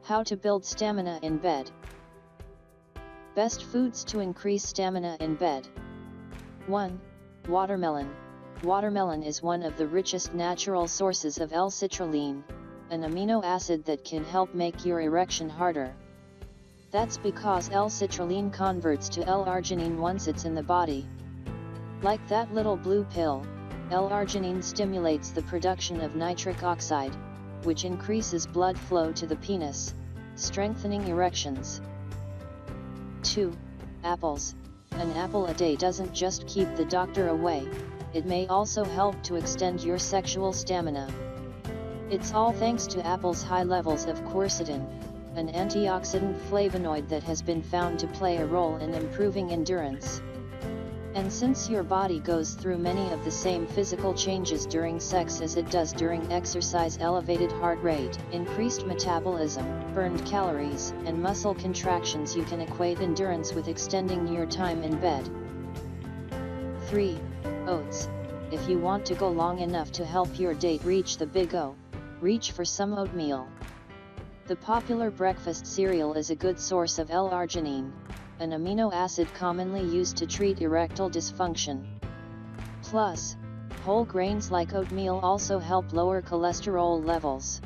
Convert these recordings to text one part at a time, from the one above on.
How to build stamina in bed. Best foods to increase stamina in bed. 1. Watermelon. Watermelon is one of the richest natural sources of L-citrulline, an amino acid that can help make your erection harder. That's because L-citrulline converts to L-arginine once it's in the body. Like that little blue pill, L-arginine stimulates the production of nitric oxide, which increases blood flow to the penis, strengthening erections. 2. Apples. An apple a day doesn't just keep the doctor away, it may also help to extend your sexual stamina. It's all thanks to apples' high levels of quercetin, an antioxidant flavonoid that has been found to play a role in improving endurance. And since your body goes through many of the same physical changes during sex as it does during exercise, elevated heart rate, increased metabolism, burned calories, and muscle contractions, you can equate endurance with extending your time in bed. 3. Oats. If you want to go long enough to help your date reach the big O, reach for some oatmeal. The popular breakfast cereal is a good source of L-arginine, an amino acid commonly used to treat erectile dysfunction. Plus, whole grains like oatmeal also help lower cholesterol levels.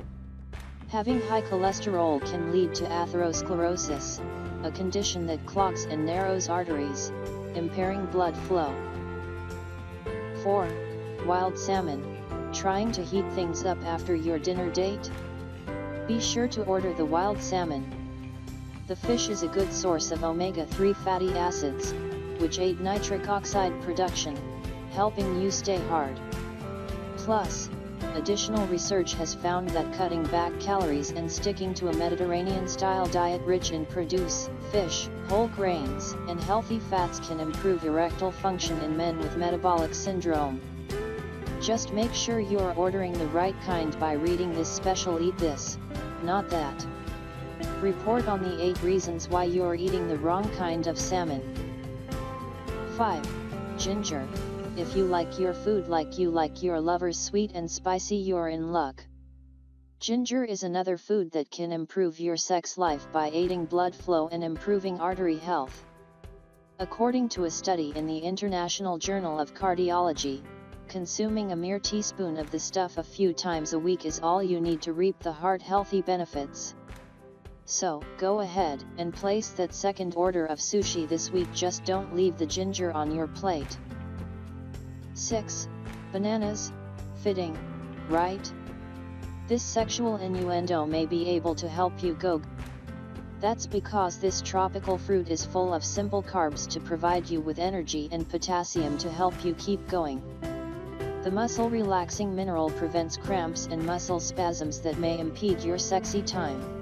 Having high cholesterol can lead to atherosclerosis, a condition that clogs and narrows arteries, impairing blood flow. 4. Wild salmon. Trying to heat things up after your dinner date? Be sure to order the wild salmon. The fish is a good source of omega-3 fatty acids, which aid nitric oxide production, helping you stay hard. Plus, additional research has found that cutting back calories and sticking to a Mediterranean-style diet rich in produce, fish, whole grains, and healthy fats can improve erectile function in men with metabolic syndrome. Just make sure you're ordering the right kind by reading this special "Eat This, Not That" report on the 8 reasons why you're eating the wrong kind of salmon. 5. Ginger. If you like your food like you like your lovers sweet and spicy, you're in luck. Ginger is another food that can improve your sex life by aiding blood flow and improving artery health. According to a study in the International Journal of Cardiology, consuming a mere teaspoon of the stuff a few times a week is all you need to reap the heart-healthy benefits. So, go ahead and place that second order of sushi this week, just don't leave the ginger on your plate. 6. Bananas. Fitting, right? This sexual innuendo may be able to help you go. That's because this tropical fruit is full of simple carbs to provide you with energy and potassium to help you keep going. The muscle-relaxing mineral prevents cramps and muscle spasms that may impede your sexy time.